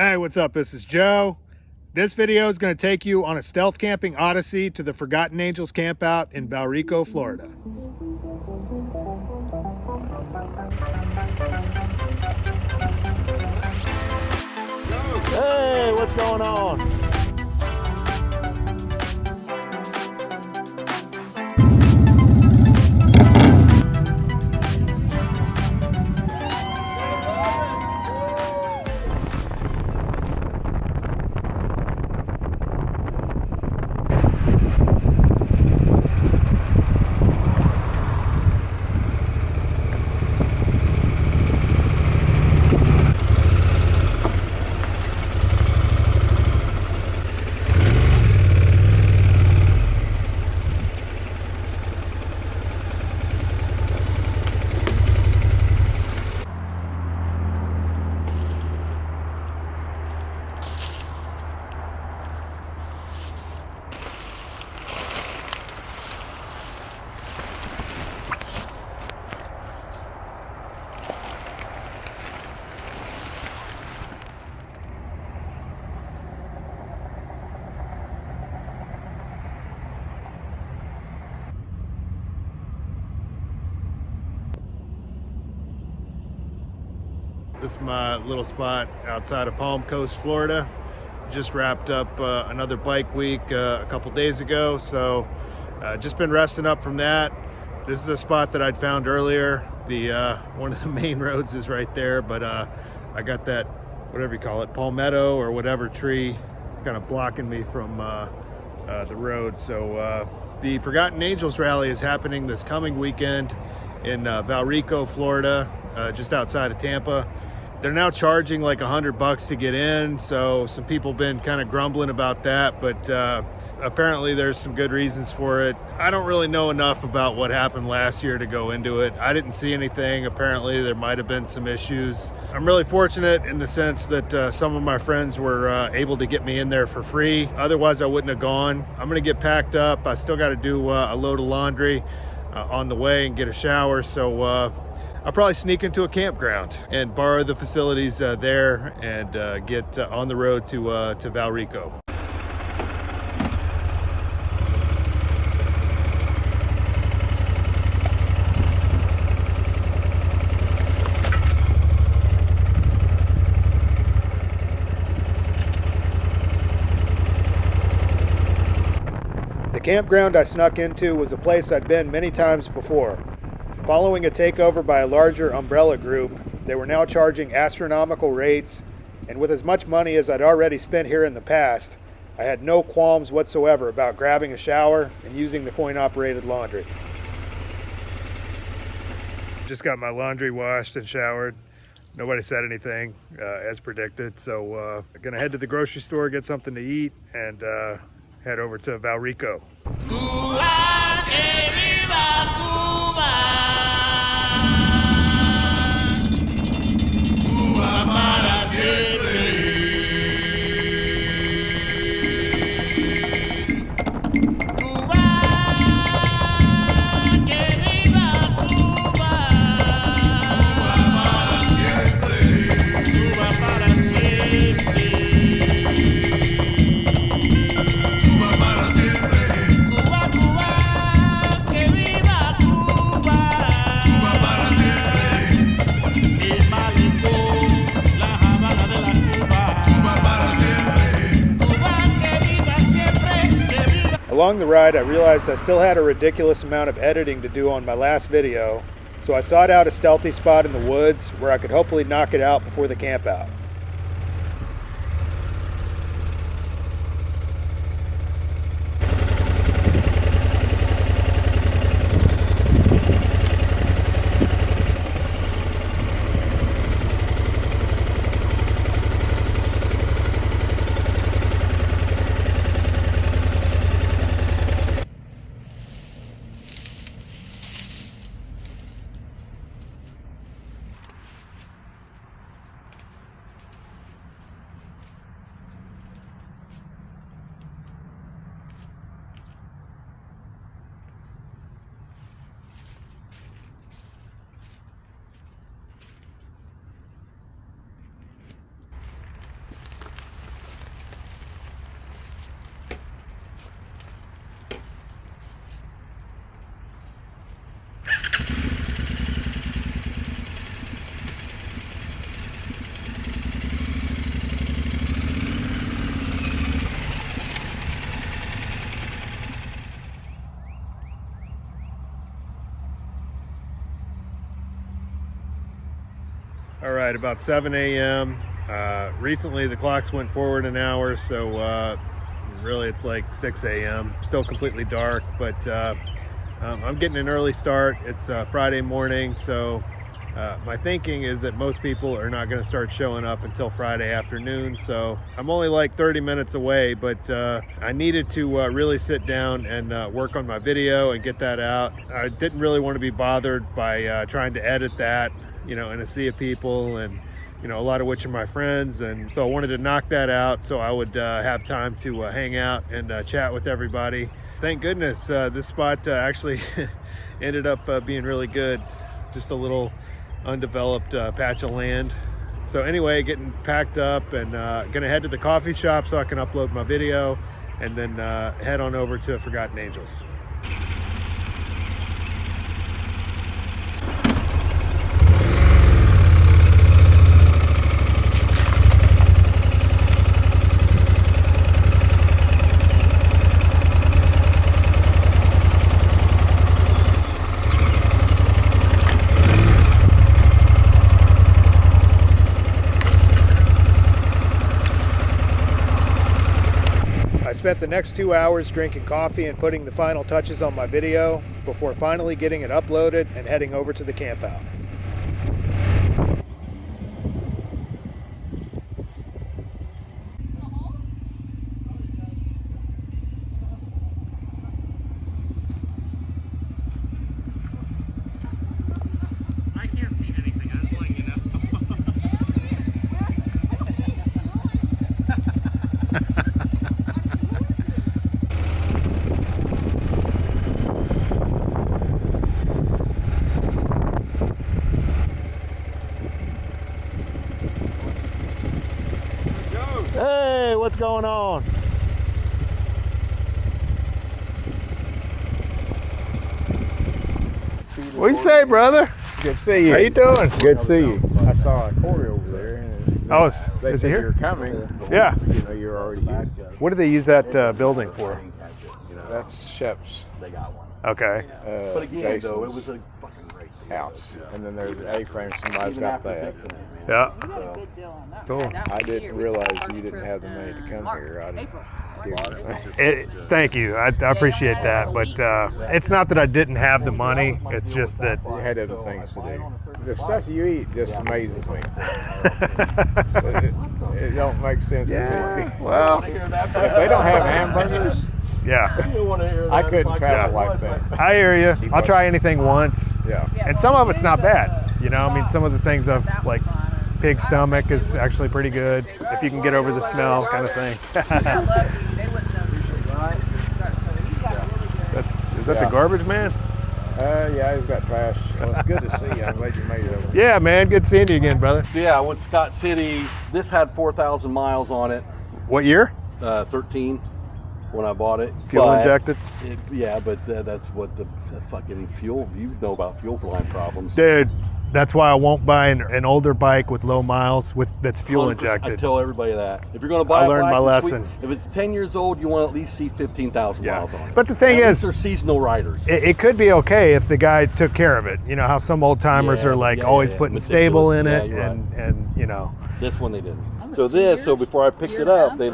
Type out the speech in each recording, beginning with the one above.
Hey, what's up? This is Joe. This video is going to take you on a stealth camping odyssey to the Forgotten Angels Campout in Valrico, Florida. Hey, what's going on? This is my little spot outside of Palm Coast, Florida. Just wrapped up another bike week a couple days ago, so just been resting up from that. This is a spot that I'd found earlier. The one of the main roads is right there, but I got that, whatever you call it, palmetto or whatever tree kind of blocking me from the road. So the Forgotten Angels rally is happening this coming weekend in Valrico, Florida, just outside of Tampa. They're now charging like $100 to get in, so some people been kind of grumbling about that, but apparently there's some good reasons for it. I don't really know enough about what happened last year to go into it. I didn't see anything. Apparently there might have been some issues. I'm really fortunate in the sense that some of my friends were able to get me in there for free. Otherwise I wouldn't have gone. I'm gonna get packed up. I still got to do a load of laundry on the way and get a shower, so I'll probably sneak into a campground and borrow the facilities there and get on the road to Valrico. The campground I snuck into was a place I'd been many times before. Following a takeover by a larger umbrella group, they were now charging astronomical rates, and with as much money as I'd already spent here in the past, I had no qualms whatsoever about grabbing a shower and using the coin-operated laundry. Just got my laundry washed and showered. Nobody said anything, as predicted, so I'm gonna head to the grocery store, get something to eat, and head over to Valrico. Cuba, que viva Cuba. Cuba para siempre. Cuba, que viva Cuba. Cuba para siempre. Cuba para siempre. Cuba para siempre. Cuba, Cuba, que viva Cuba. Cuba para siempre. El malecón, la Habana de la Cuba. Cuba para siempre. Cuba, que viva siempre, que viva. Along the ride, I realized I still had a ridiculous amount of editing to do on my last video, so I sought out a stealthy spot in the woods where I could hopefully knock it out before the camp out. at about 7 a.m. Recently the clocks went forward an hour, so really it's like 6 a.m. Still completely dark, but I'm getting an early start. It's Friday morning, so my thinking is that most people are not going to start showing up until Friday afternoon, so I'm only like 30 minutes away, but I needed to really sit down and work on my video and get that out. I didn't really want to be bothered by trying to edit that, you know, in a sea of people, and you know, a lot of which are my friends, and so I wanted to knock that out so I would have time to hang out and chat with everybody. Thank goodness this spot actually ended up being really good. Just a little undeveloped patch of land. So anyway, getting packed up and gonna head to the coffee shop so I can upload my video, and then head on over to Forgotten Angels. I spent the next 2 hours drinking coffee and putting the final touches on my video before finally getting it uploaded and heading over to the campout. I can't see anything, I'm just letting you know. Hey, what's going on? What do you say, brother? Good to see you. How you doing? Good to see you. I saw Cory over there. And Oh, they is said he you were here? coming. Yeah. You know, you're already here. What do they use that building for? That's Shep's Okay. But again, though, it Jason's was a fucking great house. And then there's an A-frame. Somebody's got that. Yeah. You got a good deal on that. Cool. That I was didn't here. We realize took you the didn't have the money to come March, here. I didn't April. give you that. Thank you. I appreciate that, but it's not that I didn't have the money. It's just that You had other things to do. The stuff you eat just amazes me. It don't make sense to me. Well, If they don't have hamburgers, yeah, I couldn't travel like that. I hear you. I'll try anything once, Yeah. and some of it's not bad. You know, I mean, some of the things I've like pig stomach is actually pretty good if you can get over the smell, kind of thing. Is that the garbage man? Yeah, he's got trash. Well, it's good to see you. I'm glad you made it over. Yeah, man. Good seeing you again, brother. Yeah, I went to Scott City. This had 4,000 miles on it. What year? 13 when I bought it. Fuel But injected? yeah, but that's what the fucking fuel, you know about fuel line problems. Dude, that's why I won't buy an older bike with low miles that's fuel 100%. injected. I tell everybody that. If you're going to buy I a learned bike my this week, lesson. if it's 10 years old, you want to at least see 15,000 Yeah. miles on it. But the thing At least is, they're seasonal riders. it could be okay if the guy took care of it. You know how some old timers are like always putting stable in it, Yeah, and you know. This one they didn't. So before I picked it up, they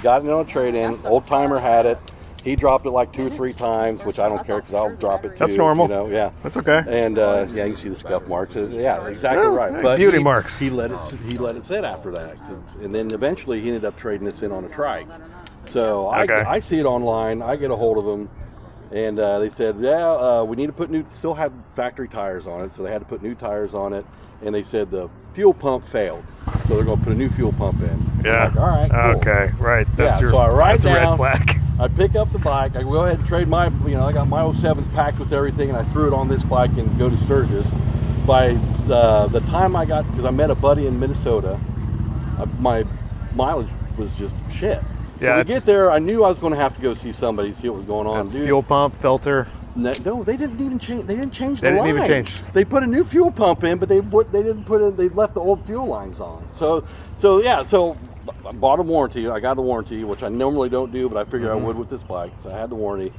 got it on a trade-in. Old timer had it. He dropped it like 2 or 3 times, which I don't care because I'll drop it too. That's normal. You know, yeah. That's okay. And yeah, you can see the scuff marks. Yeah, exactly Oh, right. hey, But beauty marks. He let it sit after that, and then eventually he ended up trading this in on a trike. So Okay. I see it online. I get a hold of them, and they said, we need to put still have factory tires on it, so they had to put new tires on it. And they said the fuel pump failed, so they're going to put a new fuel pump in. Yeah. I'm like, all right. Cool. Okay. Right. That's Yeah, so I write that's a red down- flag. I pick up the bike. I go ahead and trade I got my 07s packed with everything, and I threw it on this bike and go to Sturgis. By the time I got, because I met a buddy in Minnesota, my mileage was just shit. So Yeah, we get there, I knew I was going to have to go see somebody, see what was going on. That's Dude, fuel pump, filter. no, they didn't even change. They didn't change the They didn't even lines. change. They put a new fuel pump in, but they didn't put in. They left the old fuel lines on. So I bought a warranty. I got the warranty, which I normally don't do, but I figured I would with this bike. So I had the warranty.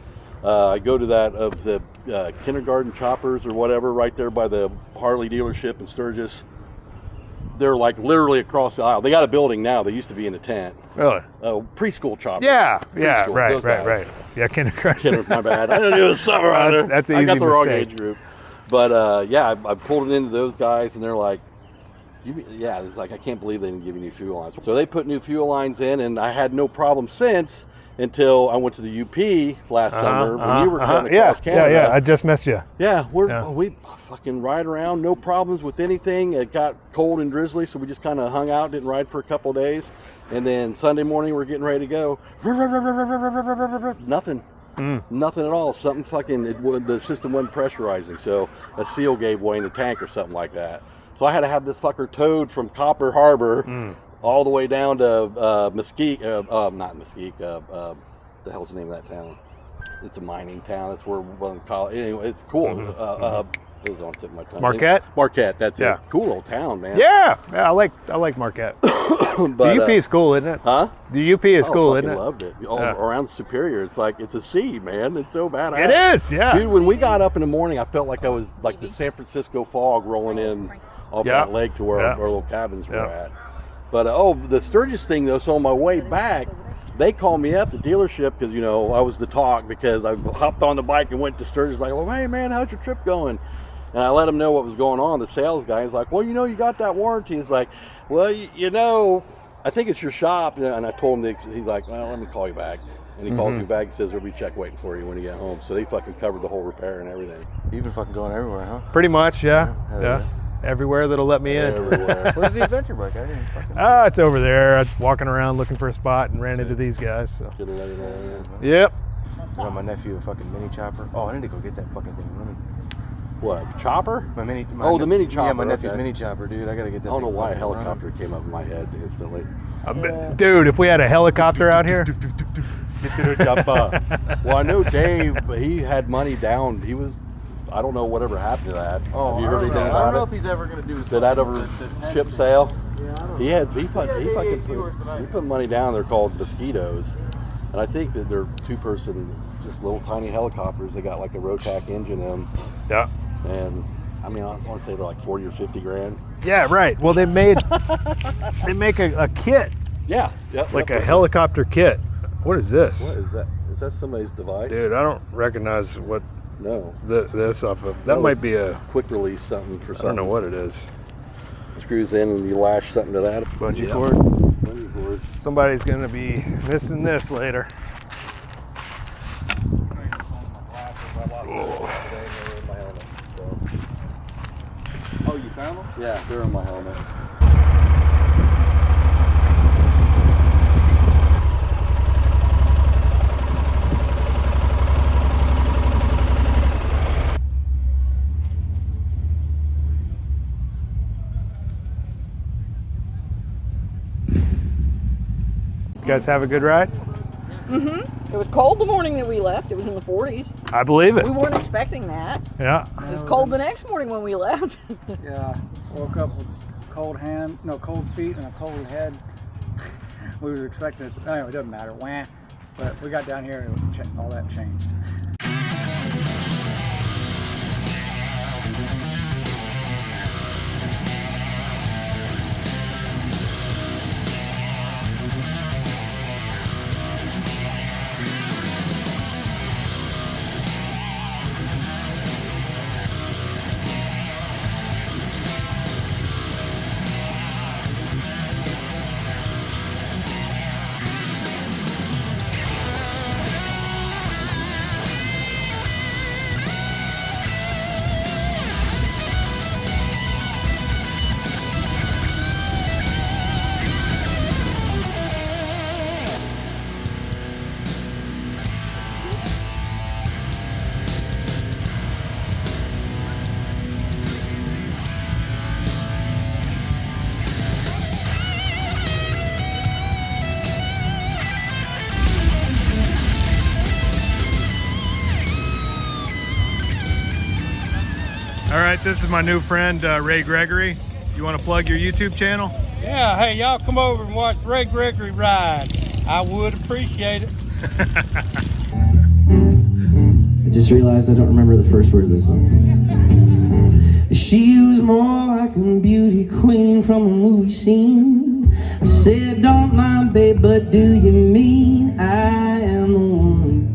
I go to the kindergarten choppers or whatever right there by the Harley dealership in Sturgis. They're like literally across the aisle. They got a building now. They used to be in a tent. Really? Preschool choppers. Yeah, Preschool, right. Yeah, kindergarten. My bad. I didn't do the summer on there. That's an I got easy the wrong mistake. age group. But yeah, I pulled it into those guys, and they're like, yeah, it's like, I can't believe they didn't give you new fuel lines. So they put new fuel lines in, and I had no problem since until I went to the UP last summer when you were cutting across Canada. Yeah, I just missed you. Yeah, we fucking ride around, no problems with anything. It got cold and drizzly, so we just kind of hung out, didn't ride for a couple of days. And then Sunday morning, we're getting ready to go. Nothing. Nothing at all. Something fucking, the system wasn't pressurizing, so a seal gave way in the tank or something like that. So I had to have this fucker towed from Copper Harbor all the way down to Mesquite, not Mesquite, the hell's the name of that town? It's a mining town. That's where one college. Anyway, it's cool. It was on the tip of my tongue. Marquette. That's it. Cool little town, man. Yeah, I like Marquette. But, the UP is cool, isn't it? Huh? The UP is cool, isn't it? I loved it. Around Superior, it's like it's a sea, man. It's so badass. It is, yeah. Dude, when we got up in the morning, I felt like I was like the San Francisco fog rolling in off that lake to where our little cabins were at. But the Sturgis thing though. So on my way back, they called me up, the dealership, because I was the talk because I hopped on the bike and went to Sturgis. Like, well, hey man, how's your trip going? And I let him know what was going on. The sales guy is like, well, you got that warranty. He's like, well, I think it's your shop. And I told him, he's like, well, let me call you back. And he calls me back and says, there'll be a check waiting for you when you get home. So they fucking covered the whole repair and everything. You've been fucking going everywhere, huh? Pretty much, yeah. Everywhere that'll let me in. Everywhere. Where's the adventure bike? I didn't fucking It's over there. I was walking around looking for a spot and ran into these guys. So. Yep. I got my nephew a fucking mini chopper. Oh, I need to go get that fucking thing running. What, chopper? The mini chopper. Yeah, my nephew's mini chopper, dude. I gotta get that. I don't know thing why a fucking helicopter running. came up in my head instantly. Dude, if we had a helicopter out here. Well, I know Dave, he had money down. He was, I don't know whatever happened to that. Oh, have you heard anything I about don't know it? if he's ever gonna do. Did that ever ship sail? Yeah, he put money down. They're called Mosquitoes, and I think that they're two-person, just little tiny helicopters. They got like a Rotac engine in them. Yeah. And I mean, I want to say they're like 40 or 50 grand. Yeah, right. Well, they make a kit. Yeah. Yep, like a helicopter kit. What is this? What is that? Is that somebody's device? Dude, I don't recognize what this off of. That might be a quick release something for something. I don't know what it is. Screws in and you lash something to that. Bungee cord. Bungee cord. Somebody's gonna be missing this later. Oh, you found them? Yeah, they're in my helmet. You guys have a good ride? Mm-hmm. It was cold the morning that we left. It was in the 40s. I believe it. We weren't expecting that. Yeah. It was cold the next morning when we left. Yeah, woke up with cold feet and a cold head. We was expecting it. Anyway, it doesn't matter. Wah. But we got down here and all that changed. All right, this is my new friend, Ray Gregory. You want to plug your YouTube channel? Yeah, hey, y'all come over and watch Ray Gregory ride. I would appreciate it. I just realized I don't remember the first words of the song. She was more like a beauty queen from a movie scene. I said, don't mind, babe, but do you mean I am the one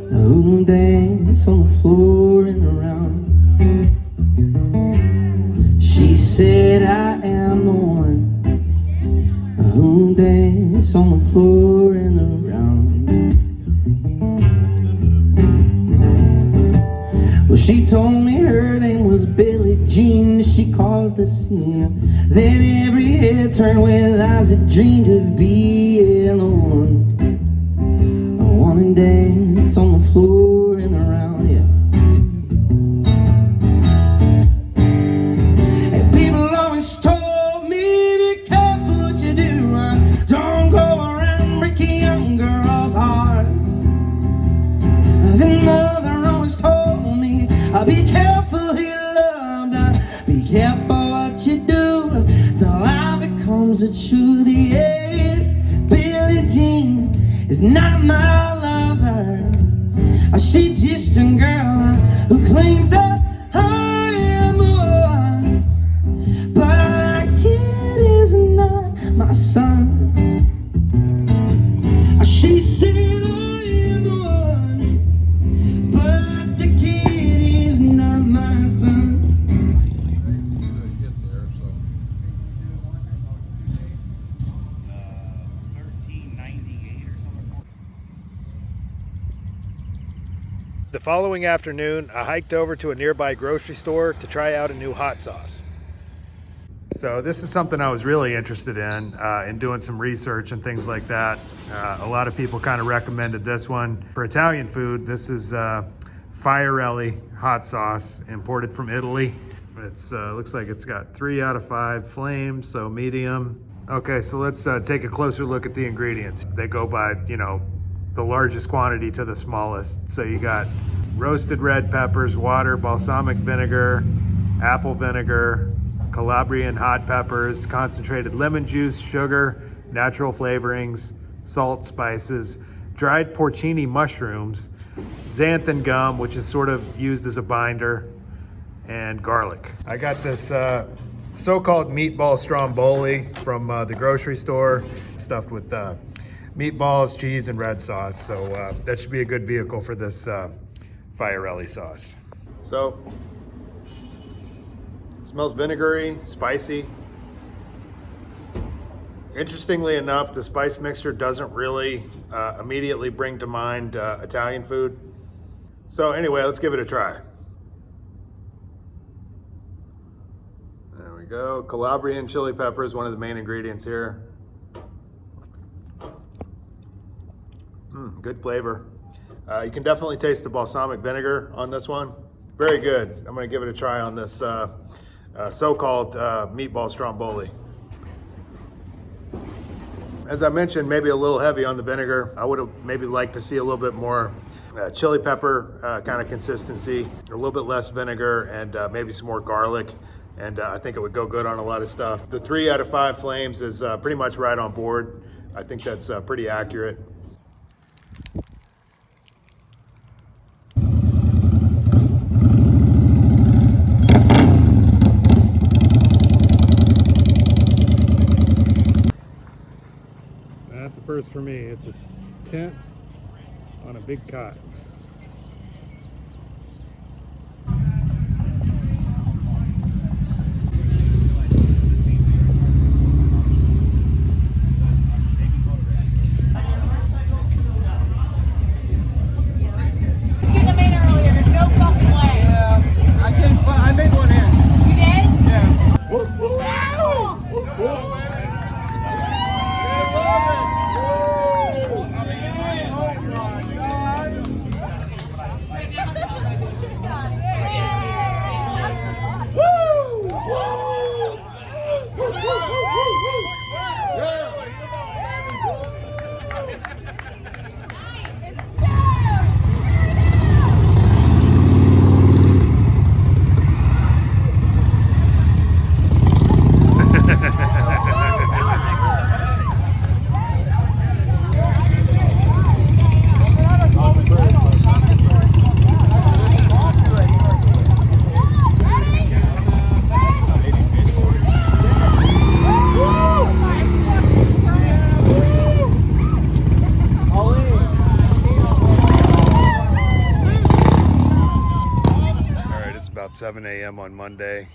who can dance on the floor and around? She said, I am the one who can dance on the floor and around. Well, she told me her name was Billie Jean. She caused a scene. Then every head turned with eyes that dreamed of being the one. I wanna dance on the floor and around, yeah. And people always told me, be careful what you do. Don't go around breaking young girls' hearts. Then mother always told me, be careful who you love, be careful what you do. The lie becomes the truth. Yes, Billie Jean is not my lover. She's just a girl who claims that I am the one. But a kid is not my son. She said I am the one, but the kid is not my son. 1398 or something. The following afternoon, I hiked over to a nearby grocery store to try out a new hot sauce. So this is something I was really interested in doing some research and things like that. A lot of people kind of recommended this one. For Italian food, this is Elli hot sauce, imported from Italy. It's looks like it's got 3 out of 5 flames, so medium. Okay, so let's take a closer look at the ingredients. They go by, you know, the largest quantity to the smallest. So you got roasted red peppers, water, balsamic vinegar, apple vinegar, Calabrian hot peppers, concentrated lemon juice, sugar, natural flavorings, salt, spices, dried porcini mushrooms, xanthan gum, which is sort of used as a binder, and garlic. I got this so-called meatball stromboli from the grocery store, stuffed with meatballs, cheese, and red sauce. So that should be a good vehicle for this Elli sauce. So, smells vinegary, spicy. Interestingly enough, the spice mixture doesn't really immediately bring to mind Italian food. So anyway, let's give it a try. There we go. Calabrian chili pepper is one of the main ingredients here. Good flavor. You can definitely taste the balsamic vinegar on this one. Very good. I'm gonna give it a try on this so-called meatball stromboli. As I mentioned, maybe a little heavy on the vinegar. I would have maybe liked to see a little bit more chili pepper kind of consistency, a little bit less vinegar, and maybe some more garlic. And I think it would go good on a lot of stuff. The 3 out of 5 flames is pretty much right on board. I think that's pretty accurate. That's a first for me. It's a tent on a big cot. I made one in. You did? Yeah. 7 a.m. on Monday.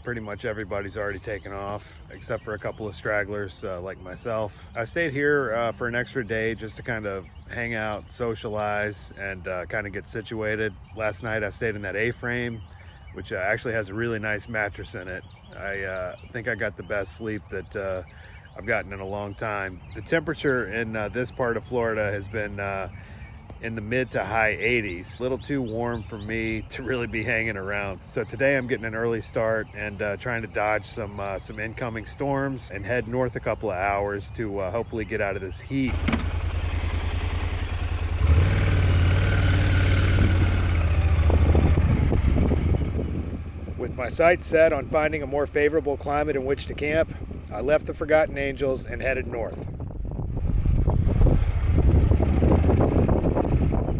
Pretty much everybody's already taken off, except for a couple of stragglers like myself. I stayed here for an extra day just to kind of hang out, socialize, and kind of get situated. Last night I stayed in that A-frame, which actually has a really nice mattress in it. I think I got the best sleep that I've gotten in a long time. The temperature in this part of Florida has been in the mid to high 80s. A little too warm for me to really be hanging around. So today I'm getting an early start and trying to dodge some incoming storms and head north a couple of hours to hopefully get out of this heat. With my sights set on finding a more favorable climate in which to camp, I left the Forgotten Angels and headed north.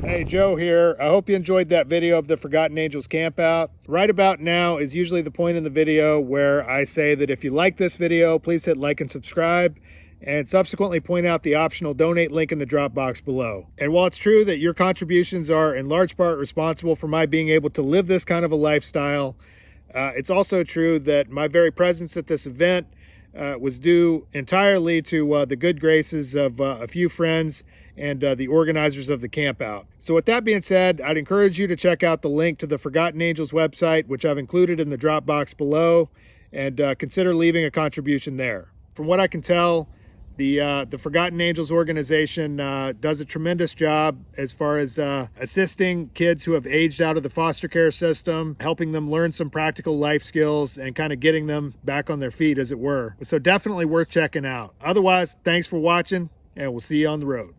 Hey, Joe here. I hope you enjoyed that video of the Forgotten Angels campout. Right about now is usually the point in the video where I say that if you like this video, please hit like and subscribe, and subsequently point out the optional donate link in the drop box below. And while it's true that your contributions are in large part responsible for my being able to live this kind of a lifestyle, it's also true that my very presence at this event was due entirely to the good graces of a few friends and the organizers of the campout. So with that being said, I'd encourage you to check out the link to the Forgotten Angels website, which I've included in the drop box below, and consider leaving a contribution there. From what I can tell, the Forgotten Angels organization does a tremendous job as far as assisting kids who have aged out of the foster care system, helping them learn some practical life skills, and kind of getting them back on their feet, as it were. So definitely worth checking out. Otherwise, thanks for watching, and we'll see you on the road.